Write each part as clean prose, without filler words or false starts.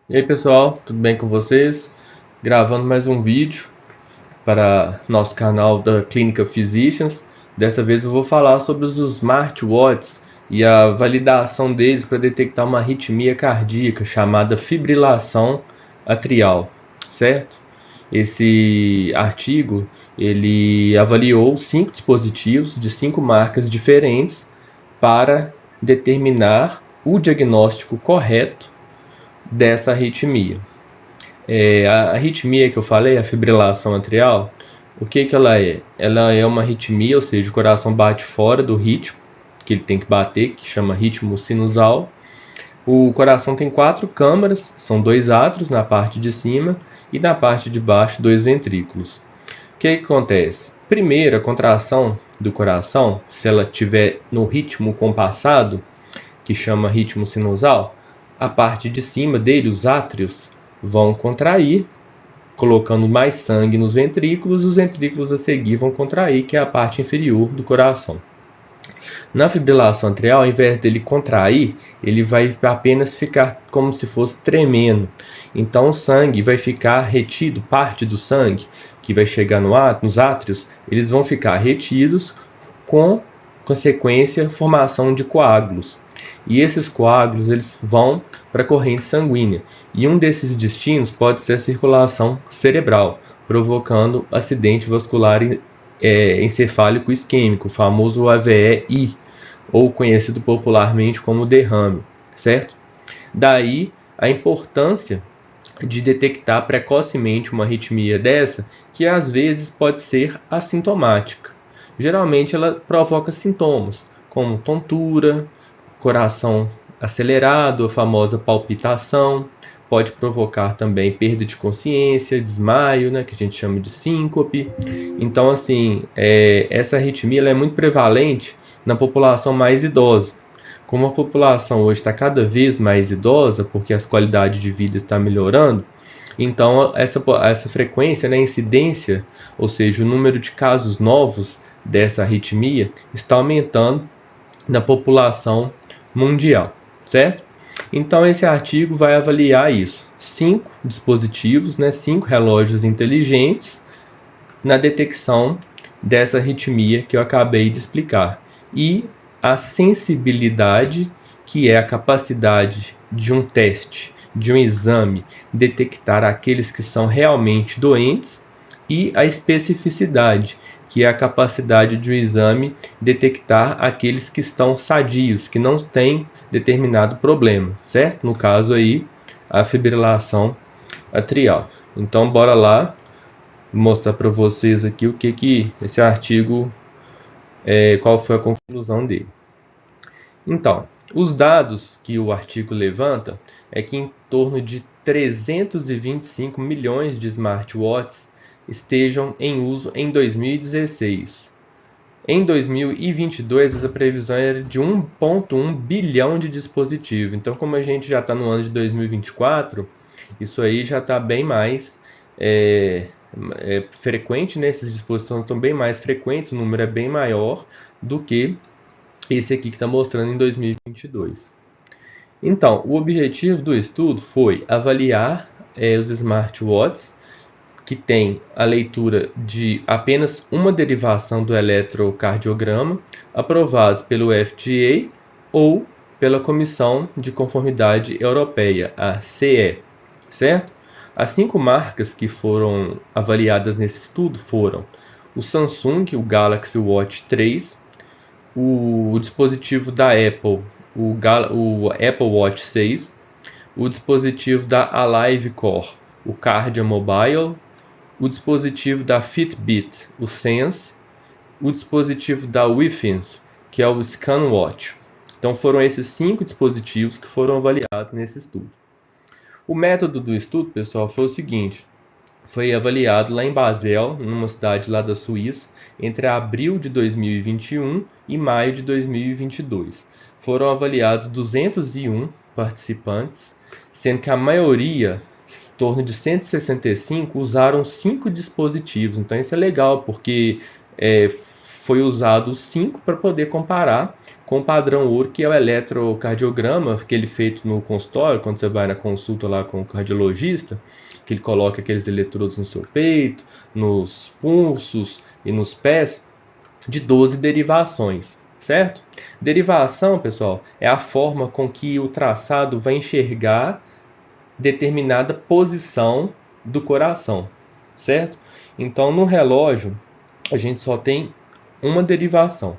E aí pessoal, tudo bem com vocês? Gravando mais um vídeo para nosso canal da Clínica Physicians. Dessa vez eu vou falar sobre os smartwatches e a validação deles para detectar uma arritmia cardíaca chamada fibrilação atrial, certo? Esse artigo ele avaliou 5 dispositivos de 5 marcas diferentes para determinar o diagnóstico correto dessa arritmia. A arritmia que eu falei, a fibrilação atrial, o que ela é? Ela é uma arritmia, ou seja, o coração bate fora do ritmo que ele tem que bater, que chama ritmo sinusal. O coração tem 4 câmaras, são 2 átrios na parte de cima e na parte de baixo 2 ventrículos. O que acontece? Primeiro, a contração do coração, se ela estiver no ritmo compassado, que chama ritmo sinusal, a parte de cima dele, os átrios, vão contrair, colocando mais sangue nos ventrículos, os ventrículos a seguir vão contrair, que é a parte inferior do coração. Na fibrilação atrial, ao invés dele contrair, ele vai apenas ficar como se fosse tremendo. Então o sangue vai ficar retido, parte do sangue que vai chegar nos átrios, eles vão ficar retidos, com consequência formação de coágulos. E esses coágulos eles vão para a corrente sanguínea. E um desses destinos pode ser a circulação cerebral, provocando acidente vascular encefálico isquêmico, o famoso AVE-I, ou conhecido popularmente como derrame, certo? Daí a importância de detectar precocemente uma arritmia dessa, que às vezes pode ser assintomática. Geralmente ela provoca sintomas, como tontura, coração acelerado, a famosa palpitação, pode provocar também perda de consciência, desmaio, né, que a gente chama de síncope. Então, assim, essa arritmia ela é muito prevalente na população mais idosa. Como a população hoje está cada vez mais idosa, porque a qualidade de vida está melhorando, então essa frequência, né, incidência, ou seja, o número de casos novos dessa arritmia está aumentando na população mundial, certo? Então esse artigo vai avaliar isso. 5 dispositivos, né, 5 relógios inteligentes na detecção dessa arritmia que eu acabei de explicar. E a sensibilidade, que é a capacidade de um teste, de um exame, detectar aqueles que são realmente doentes, e a especificidade, que é a capacidade de um exame detectar aqueles que estão sadios, que não têm determinado problema, certo? No caso aí, a fibrilação atrial. Então, bora lá mostrar para vocês aqui o que esse artigo, qual foi a conclusão dele. Então, os dados que o artigo levanta é que em torno de 325 milhões de smartwatches estejam em uso em 2016. Em 2022, essa previsão era de 1,1 bilhão de dispositivos. Então, como a gente já está no ano de 2024, isso aí já está bem mais frequente, né? Esses dispositivos estão bem mais frequentes, o número é bem maior do que esse aqui que está mostrando em 2022. Então, o objetivo do estudo foi avaliar os smartwatches que tem a leitura de apenas uma derivação do eletrocardiograma, aprovados pelo FDA ou pela Comissão de Conformidade Europeia, a CE, certo? As 5 marcas que foram avaliadas nesse estudo foram o Samsung, o Galaxy Watch 3, o dispositivo da Apple, o Apple Watch 6, o dispositivo da Alive Core, o Kardia Mobile, o dispositivo da Fitbit, o Sense, o dispositivo da Withings, que é o ScanWatch. Então foram esses 5 dispositivos que foram avaliados nesse estudo. O método do estudo, pessoal, foi o seguinte: foi avaliado lá em Basel, numa cidade lá da Suíça, entre abril de 2021 e maio de 2022. Foram avaliados 201 participantes, sendo que a maioria, em torno de 165, usaram 5 dispositivos. Então isso é legal, porque foi usado 5 para poder comparar com o padrão ouro, que é o eletrocardiograma, aquele feito no consultório, quando você vai na consulta lá com o cardiologista, que ele coloca aqueles eletrodos no seu peito, nos pulsos e nos pés, de 12 derivações, certo? Derivação, pessoal, é a forma com que o traçado vai enxergar determinada posição do coração, certo? Então, no relógio, a gente só tem uma derivação.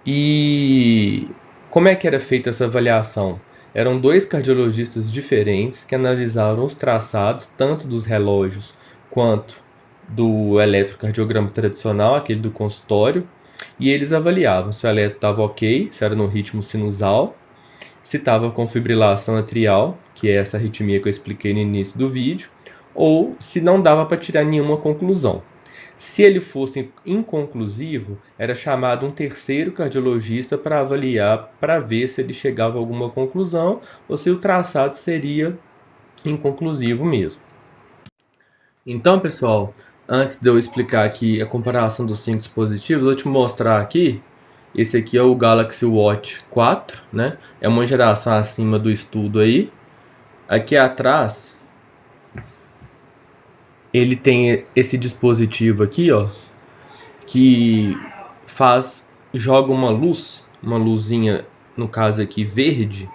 E como é que era feita essa avaliação? Eram dois cardiologistas diferentes que analisaram os traçados, tanto dos relógios quanto do eletrocardiograma tradicional, aquele do consultório, e eles avaliavam se o eletro estava ok, se era no ritmo sinusal, se estava com fibrilação atrial, que é essa arritmia que eu expliquei no início do vídeo, ou se não dava para tirar nenhuma conclusão. Se ele fosse inconclusivo, era chamado um terceiro cardiologista para avaliar, para ver se ele chegava a alguma conclusão ou se o traçado seria inconclusivo mesmo. Então, pessoal, antes de eu explicar aqui a comparação dos 5 dispositivos, eu vou te mostrar aqui. Esse aqui é o Galaxy Watch 4, né? É uma geração acima do estudo aí. Aqui atrás, ele tem esse dispositivo aqui, ó, que joga uma luz, uma luzinha, no caso aqui verde,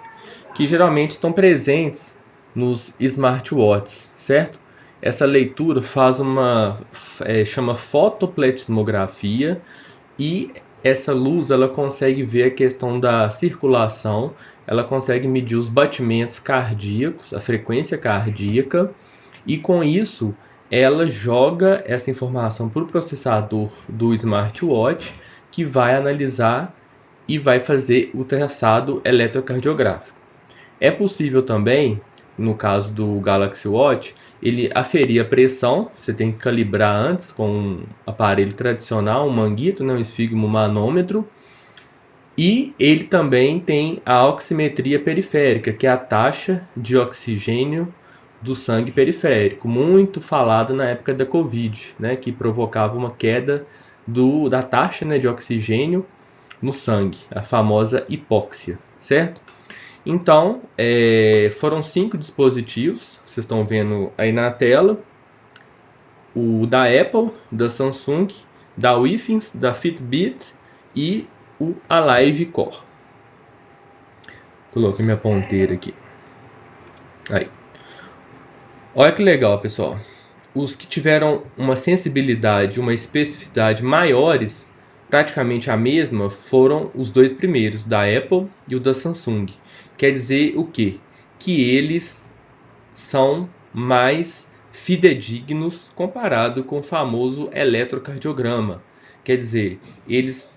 que geralmente estão presentes nos smartwatches, certo? Essa leitura faz chama fotoplethysmografia, e essa luz ela consegue ver a questão da circulação, ela consegue medir os batimentos cardíacos, a frequência cardíaca, e com isso ela joga essa informação para o processador do smartwatch, que vai analisar e vai fazer o traçado eletrocardiográfico. É possível também, no caso do Galaxy Watch, ele aferir a pressão. Você tem que calibrar antes com um aparelho tradicional, um manguito, né, um esfigmomanômetro. E ele também tem a oximetria periférica, que é a taxa de oxigênio do sangue periférico, muito falado na época da Covid, né, que provocava uma queda da taxa, né, de oxigênio no sangue, a famosa hipóxia, certo? Então, foram 5 dispositivos, vocês estão vendo aí na tela, o da Apple, da Samsung, da Withings, da Fitbit e o Alive Core. Coloquei minha ponteira aqui. Aí. Olha que legal, pessoal. Os que tiveram uma sensibilidade, uma especificidade maiores, praticamente a mesma, foram os 2 primeiros, da Apple e o da Samsung. Quer dizer o quê? Que eles são mais fidedignos comparado com o famoso eletrocardiograma. Quer dizer, eles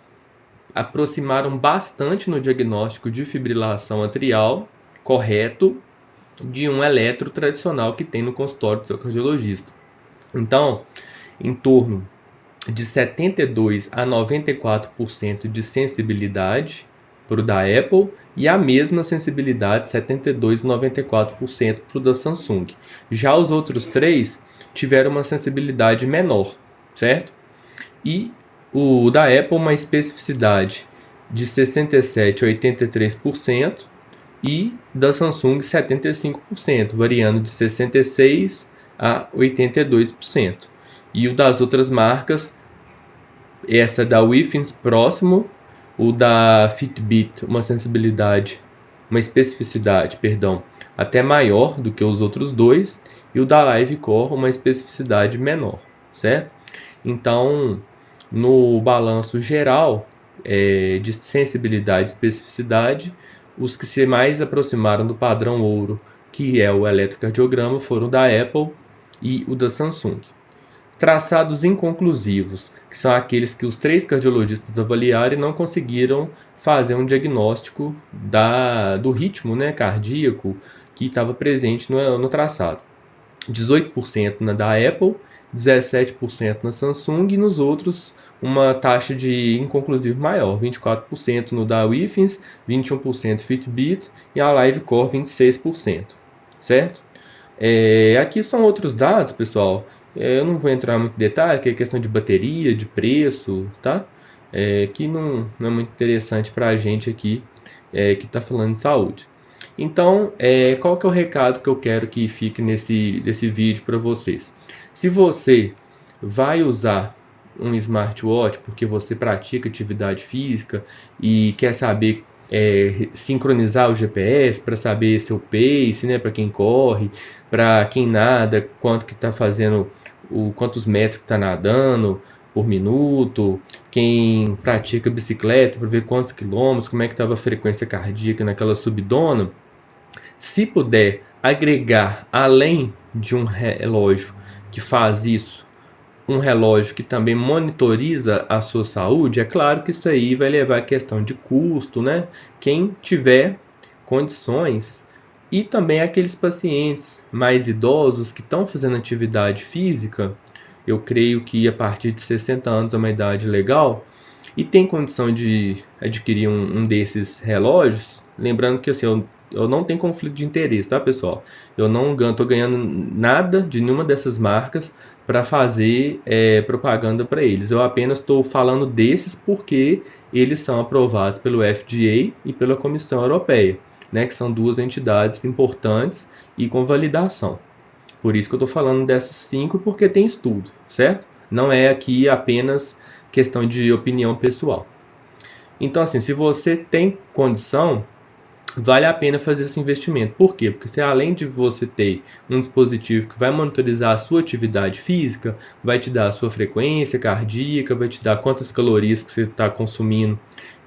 aproximaram bastante no diagnóstico de fibrilação atrial correto de um eletro tradicional que tem no consultório do seu cardiologista. Então, em torno de 72 a 94% de sensibilidade para o da Apple e a mesma sensibilidade, 72 a 94% para o da Samsung. Já os outros 3 tiveram uma sensibilidade menor, certo? E o da Apple uma especificidade de 67 a 83%, e da Samsung 75%, variando de 66% a 82%. E o das outras marcas, essa da Withings próximo, o da Fitbit uma especificidade, até maior do que os outros 2, e o da Alive Core uma especificidade menor, certo? Então, no balanço geral de sensibilidade e especificidade, os que se mais aproximaram do padrão ouro, que é o eletrocardiograma, foram o da Apple e o da Samsung. Traçados inconclusivos, que são aqueles que os 3 cardiologistas avaliaram e não conseguiram fazer um diagnóstico do ritmo, né, cardíaco que estava presente no traçado. 18% na da Apple, 17% na Samsung, e nos outros uma taxa de inconclusivo maior, 24% no da Withings, 21% Fitbit e a Alive Core 26%, certo? Aqui são outros dados, pessoal. Eu não vou entrar muito em detalhe, que é questão de bateria, de preço, tá? que não é muito interessante para a gente aqui que está falando de saúde. Então, qual que é o recado que eu quero que fique nesse vídeo para vocês? Se você vai usar um smartwatch porque você pratica atividade física e quer saber sincronizar o GPS para saber seu pace, né, para quem corre, para quem nada, quanto que está fazendo, quantos metros que está nadando por minuto, quem pratica bicicleta para ver quantos quilômetros, como é que estava a frequência cardíaca naquela subidona. Se puder agregar, além de um relógio que faz isso, um relógio que também monitoriza a sua saúde, é claro que isso aí vai levar a questão de custo, né? Quem tiver condições e também aqueles pacientes mais idosos que estão fazendo atividade física, eu creio que a partir de 60 anos é uma idade legal, e tem condição de adquirir um desses relógios, lembrando que assim, eu não tenho conflito de interesse, tá, pessoal? Eu não estou ganhando nada de nenhuma dessas marcas para fazer propaganda para eles. Eu apenas estou falando desses porque eles são aprovados pelo FDA e pela Comissão Europeia, né, que são duas entidades importantes e com validação. Por isso que eu estou falando dessas 5, porque tem estudo, certo? Não é aqui apenas questão de opinião pessoal. Então, assim, se você tem condição, vale a pena fazer esse investimento. Por quê? Porque se além de você ter um dispositivo que vai monitorizar a sua atividade física, vai te dar a sua frequência cardíaca, vai te dar quantas calorias que você está consumindo,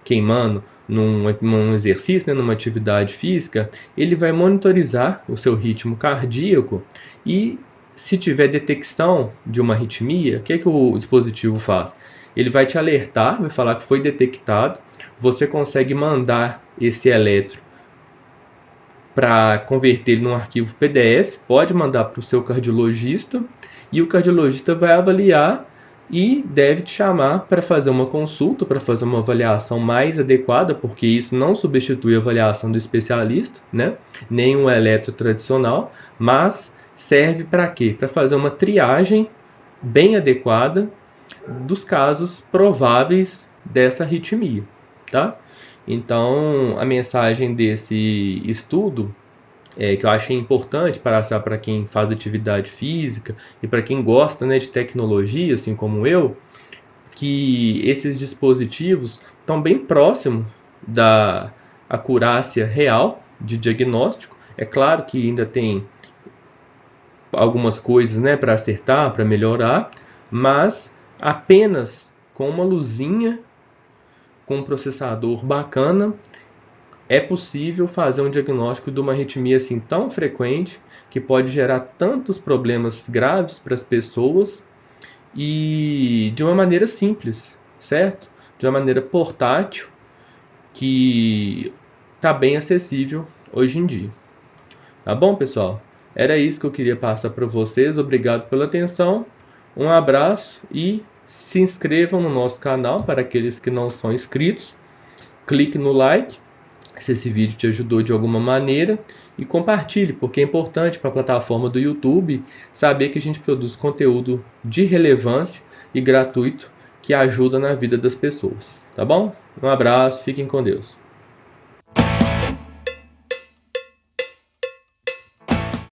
queimando num exercício, né, numa atividade física, ele vai monitorizar o seu ritmo cardíaco e se tiver detecção de uma arritmia, o que o dispositivo faz? Ele vai te alertar, vai falar que foi detectado, você consegue mandar esse eletro para converter ele num arquivo PDF, pode mandar para o seu cardiologista e o cardiologista vai avaliar e deve te chamar para fazer uma consulta, para fazer uma avaliação mais adequada, porque isso não substitui a avaliação do especialista, né? Nem um eletro tradicional, mas serve para quê? Para fazer uma triagem bem adequada dos casos prováveis dessa arritmia, tá? Então, a mensagem desse estudo que eu achei importante para quem faz atividade física e para quem gosta, né, de tecnologia, assim como eu, que esses dispositivos estão bem próximos da acurácia real de diagnóstico. É claro que ainda tem algumas coisas, né, para acertar, para melhorar, mas apenas com uma luzinha, com um processador bacana, é possível fazer um diagnóstico de uma arritmia assim tão frequente que pode gerar tantos problemas graves para as pessoas e de uma maneira simples, certo? De uma maneira portátil que está bem acessível hoje em dia. Tá bom, pessoal? Era isso que eu queria passar para vocês. Obrigado pela atenção. Um abraço e se inscrevam no nosso canal para aqueles que não são inscritos. Clique no like se esse vídeo te ajudou de alguma maneira e compartilhe, porque é importante para a plataforma do YouTube saber que a gente produz conteúdo de relevância e gratuito que ajuda na vida das pessoas, tá bom? Um abraço, fiquem com Deus.